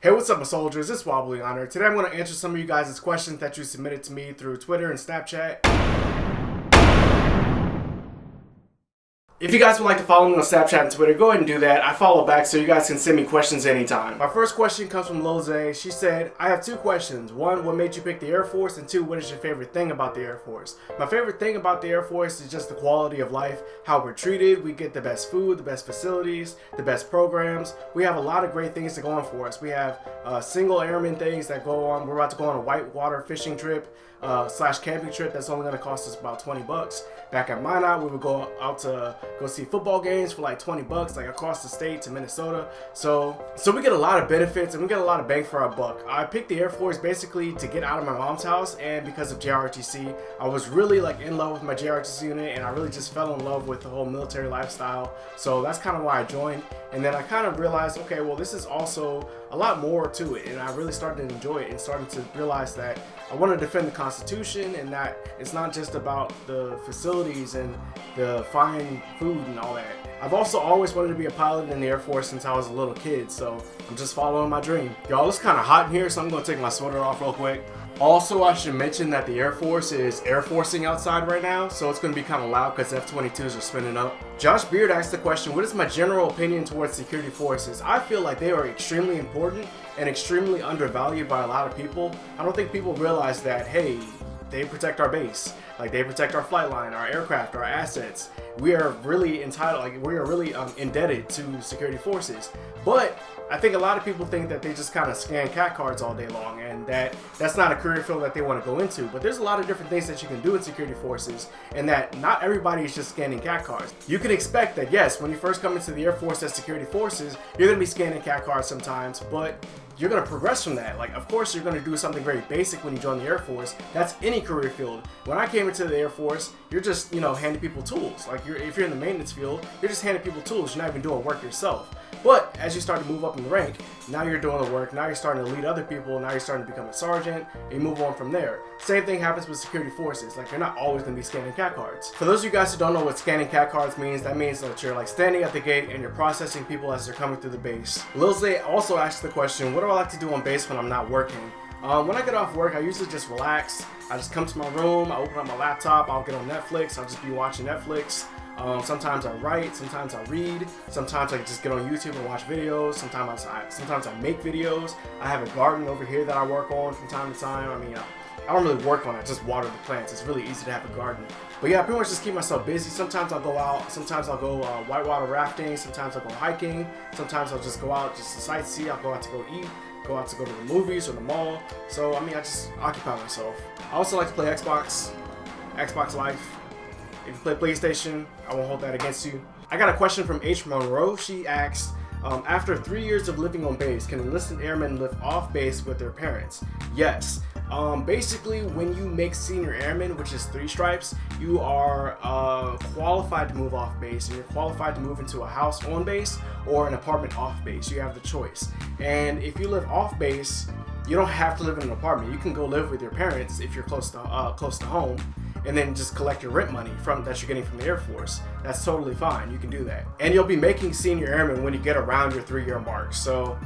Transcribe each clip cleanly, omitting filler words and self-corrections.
Hey, what's up, my soldiers? It's WildBlueYonder. Today I'm going to answer some of you guys' questions that you submitted to me through Twitter and Snapchat. If you guys would like to follow me on Snapchat and Twitter, go ahead and do that. I follow back so you guys can send me questions anytime. My first question comes from Lulay. She said, I have two questions. One, what made you pick the Air Force? And two, what is your favorite thing about the Air Force? My favorite thing about the Air Force is just the quality of life, how we're treated. We get the best food, the best facilities, the best programs. We have a lot of great things to go on for us. We have single airman things that go on. We're about to go on a whitewater fishing trip slash camping trip that's only going to cost us about $20. Back at Minot, we would go out to go see football games for like $20, like across the state to Minnesota. So we get a lot of benefits and we get a lot of bang for our buck. I picked the Air Force basically to get out of my mom's house, and because of JROTC, I was really like in love with my JROTC unit, and I really just fell in love with the whole military lifestyle. So that's kind of why I joined. And then I kind of realized, okay, well, this is also a lot more to it, and I really started to enjoy it and started to realize that I want to defend the Constitution, and that it's not just about the facilities and the fine food and all that. I've also always wanted to be a pilot in the Air Force since I was a little kid, so I'm just following my dream. Y'all, it's kind of hot in here, so I'm going to take my sweater off real quick. Also, I should mention that the Air Force is air forcing outside right now, so it's going to be kind of loud because F-22s are spinning up. Josh Beard asked the question, what is my general opinion towards security forces? I feel like they are extremely important and extremely undervalued by a lot of people. I don't think people realize that, hey, they protect our base. Like, they protect our flight line, our aircraft, our assets. We are really entitled, like, we are really indebted to security forces. But I think a lot of people think that they just kind of scan cat cards all day long, and that's not a career field that they want to go into. But there's a lot of different things that you can do in security forces, and that not everybody is just scanning cat cards. You can expect that, yes, when you first come into the Air Force as security forces, you're going to be scanning cat cards sometimes, but you're going to progress from that. Like, of course, you're going to do something very basic when you join the Air Force. That's any career field. When I came into the Air Force, you're just, handing people tools. Like, if you're in the maintenance field, you're just handing people tools. You're not even doing work yourself. But as you start to move up in the rank, now you're doing the work. Now you're starting to lead other people. Now you're starting to become a sergeant, and you move on from there. Same thing happens with security forces. Like, you're not always going to be scanning cat cards. For those of you guys who don't know what scanning cat cards means, that means that you're like standing at the gate and you're processing people as they're coming through the base. Lulay also asked the question, what do I like to do on base when I'm not working? When I get off work, I usually just relax. I just come to my room, I open up my laptop, I'll get on Netflix, I'll just be watching Netflix. Sometimes I write, sometimes I read, sometimes I just get on YouTube and watch videos, sometimes I make videos. I have a garden over here that I work on from time to time. I mean, I don't really work on it, just water the plants. It's really easy to have a garden. But yeah, I pretty much just keep myself busy. Sometimes I'll go out, sometimes I'll go whitewater rafting, sometimes I'll go hiking, sometimes I'll just go out just to sightsee, I'll go out to go eat, go out to go to the movies or the mall. So, I mean, I just occupy myself. I also like to play Xbox Live. If you play PlayStation, I won't hold that against you. I got a question from HTMLRo. She asked, after 3 years of living on base, can enlisted airmen live off base with their parents? Yes. Basically, when you make senior airman, which is 3 stripes, you are qualified to move off base, and you're qualified to move into a house on base or an apartment off base. You have the choice. And if you live off base, you don't have to live in an apartment. You can go live with your parents if you're close to home, and then just collect your rent money that you're getting from the Air Force. That's totally fine. You can do that. And you'll be making senior airman when you get around your 3-year mark. So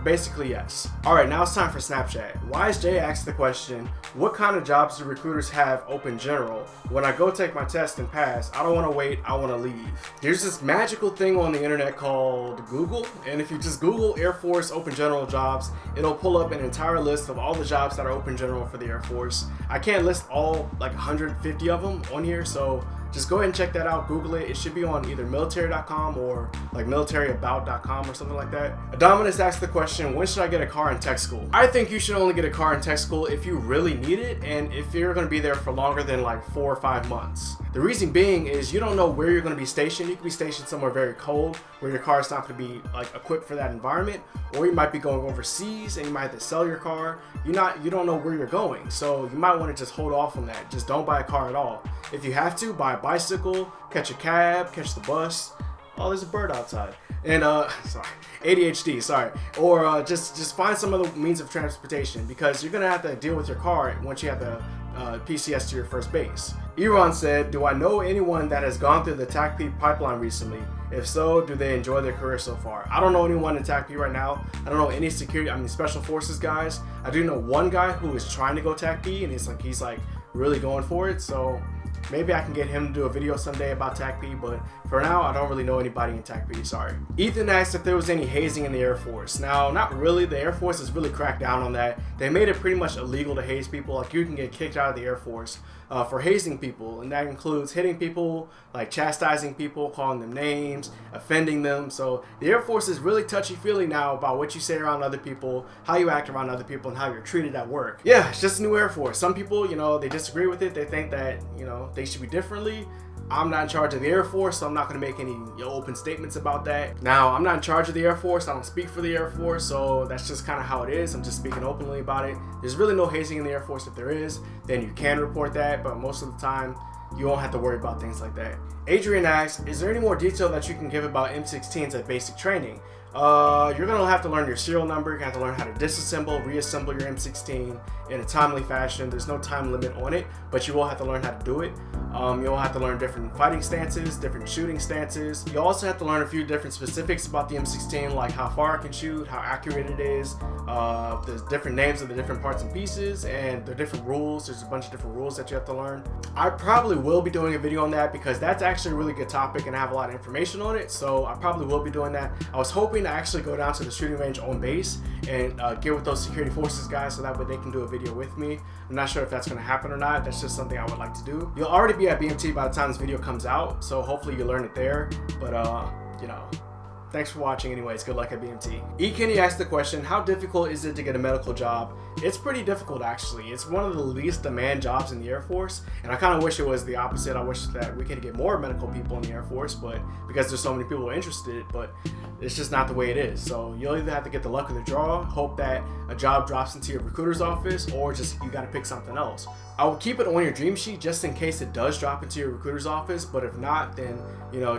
basically, yes. Alright, now it's time for Snapchat. Wise J asked the question, what kind of jobs do recruiters have open general? When I go take my test and pass, I don't want to wait, I want to leave. There's this magical thing on the internet called Google, and if you just Google Air Force open general jobs, it'll pull up an entire list of all the jobs that are open general for the Air Force. I can't list all like 150 of them on here, so just go ahead and check that out, Google it. It should be on either military.com or like militaryabout.com or something like that. Adominus asked the question, when should I get a car in tech school? I think you should only get a car in tech school if you really need it, and if you're going to be there for longer than like 4 or 5 months. The reason being is you don't know where you're going to be stationed. You could be stationed somewhere very cold where your car is not going to be like equipped for that environment, or you might be going overseas and you might have to sell your car. You don't know where you're going, so you might want to just hold off on that. Just don't buy a car at all. If you have to, buy a bicycle, catch a cab, catch the bus. Oh, there's a bird outside. And sorry, ADHD, sorry. Or just find some other means of transportation, because you're gonna have to deal with your car once you have the PCS to your first base. Iran said, do I know anyone that has gone through the TACP pipeline recently? If so, do they enjoy their career so far? I don't know anyone in TACP right now. I don't know any special forces guys. I do know one guy who is trying to go TACP, and he's like really going for it. So maybe I can get him to do a video someday about TACP, but for now, I don't really know anybody in TACP, sorry. Ethan asked if there was any hazing in the Air Force. Now, not really. The Air Force has really cracked down on that. They made it pretty much illegal to haze people. Like, you can get kicked out of the Air Force for hazing people, and that includes hitting people, like chastising people, calling them names, offending them. So the Air Force is really touchy-feely now about what you say around other people, how you act around other people, and how you're treated at work. Yeah, it's just a new Air Force. Some people, they disagree with it. They think that, they should be differently. I'm not in charge of the Air Force, so I'm not going to make any open statements about that. Now, I'm not in charge of the Air Force. I don't speak for the Air Force, so that's just kind of how it is. I'm just speaking openly about it. There's really no hazing in the Air Force. If there is, then you can report that, but most of the time, you won't have to worry about things like that. Adrian asks, is there any more detail that you can give about M16s at basic training? You're going to have to learn your serial number. You're going to have to learn how to disassemble, reassemble your M16 in a timely fashion. There's no time limit on it, but you will have to learn how to do it. You'll have to learn different fighting stances, different shooting stances. You'll also have to learn a few different specifics about the M16, like how far it can shoot, how accurate it is. There's different names of the different parts and pieces, and there are different rules. There's a bunch of different rules that you have to learn. I probably will be doing a video on that because that's actually a really good topic and I have a lot of information on it, so I probably will be doing that. I was hoping to actually go down to the shooting range on base and get with those security forces guys so that way they can do a video with me. I'm not sure if that's going to happen or not. That's just something I would like to do. You'll already be at BMT by the time this video comes out, so hopefully you learn it there, but thanks for watching anyways. Good luck at BMT. E. Kenny asked the question, how difficult is it to get a medical job? It's pretty difficult actually. It's one of the least demand jobs in the Air Force, and I kind of wish it was the opposite. I wish that we could get more medical people in the Air Force, but because there's so many people interested, but it's just not the way it is. So you'll either have to get the luck of the draw, hope that a job drops into your recruiter's office, or just you got to pick something else. I would keep it on your dream sheet just in case it does drop into your recruiter's office, but if not, then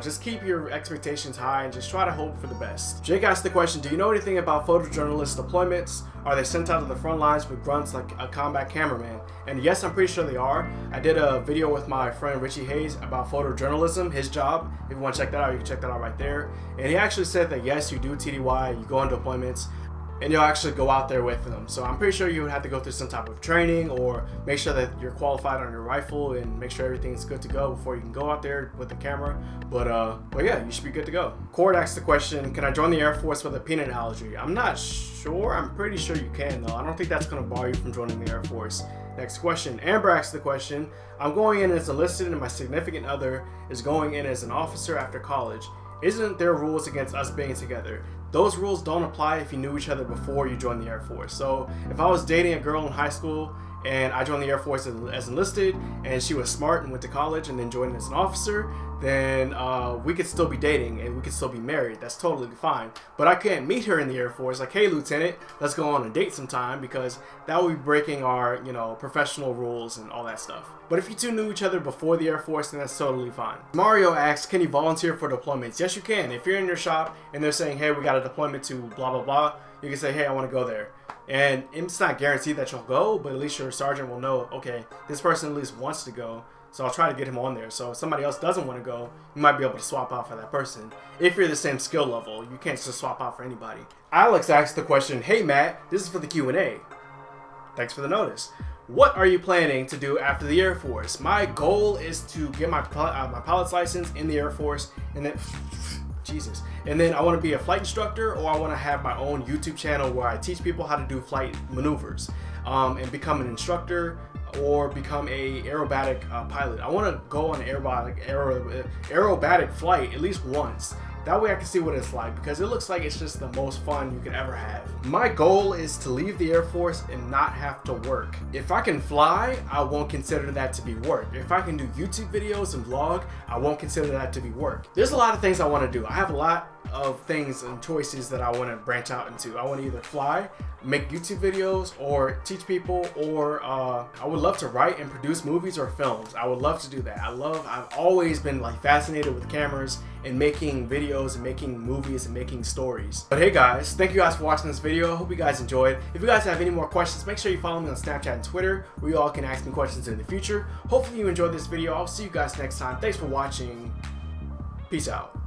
just keep your expectations high and just try to hope for the best. Jake asked the question, do you know anything about photojournalist deployments? Are they sent out to the front lines with grunts like a combat cameraman? And yes, I'm pretty sure they are. I did a video with my friend Richie Hayes about photojournalism, his job. If you want to check that out, you can check that out right there. And he actually said that yes, you do TDY, you go on deployments, and you'll actually go out there with them. So I'm pretty sure you would have to go through some type of training or make sure that you're qualified on your rifle and make sure everything's good to go before you can go out there with the camera. But yeah, you should be good to go. Cord asked the question, can I join the Air Force with a peanut allergy? I'm not sure. I'm pretty sure you can though. I don't think that's going to bar you from joining the Air Force. Next question. Amber asked the question, I'm going in as enlisted and my significant other is going in as an officer after college. Isn't there rules against us being together? Those rules don't apply if you knew each other before you joined the Air Force. So if I was dating a girl in high school and I joined the Air Force as enlisted and she was smart and went to college and then joined as an officer, then we could still be dating and we could still be married. That's totally fine. But I can't meet her in the Air Force like, hey Lieutenant, let's go on a date sometime, because that would be breaking our professional rules and all that stuff. But if you two knew each other before the Air Force, then that's totally fine. Mario asks, can you volunteer for deployments? Yes, you can. If you're in your shop and they're saying, hey, we got a deployment to blah, blah, blah, you can say, hey, I want to go there. And it's not guaranteed that you'll go, but at least your sergeant will know, okay, this person at least wants to go, so I'll try to get him on there. So if somebody else doesn't want to go, you might be able to swap out for that person. If you're the same skill level, you can't just swap out for anybody. Alex asked the question, hey Matt, this is for the Q&A. Thanks for the notice. What are you planning to do after the Air Force? My goal is to get my pilot's license in the Air Force, and then Jesus. And then I want to be a flight instructor, or I want to have my own YouTube channel where I teach people how to do flight maneuvers, and become an instructor or become a aerobatic pilot. I want to go on an aerobatic flight at least once. That way I can see what it's like, because it looks like it's just the most fun you could ever have. My goal is to leave the Air Force and not have to work. If I can fly, I won't consider that to be work. If I can do YouTube videos and vlog, I won't consider that to be work. There's a lot of things I want to do. I have a lot of things and choices that I want to branch out into. I want to either fly, make YouTube videos, or teach people, or I would love to write and produce movies or films. I would love to do that. I've always been like fascinated with cameras and making videos and making movies and making stories. But hey guys, thank you guys for watching this video. I hope you guys enjoyed. If you guys have any more questions, make sure you follow me on Snapchat and Twitter, where you all can ask me questions in the future. Hopefully you enjoyed this video. I'll see you guys next time. Thanks for watching. Peace out.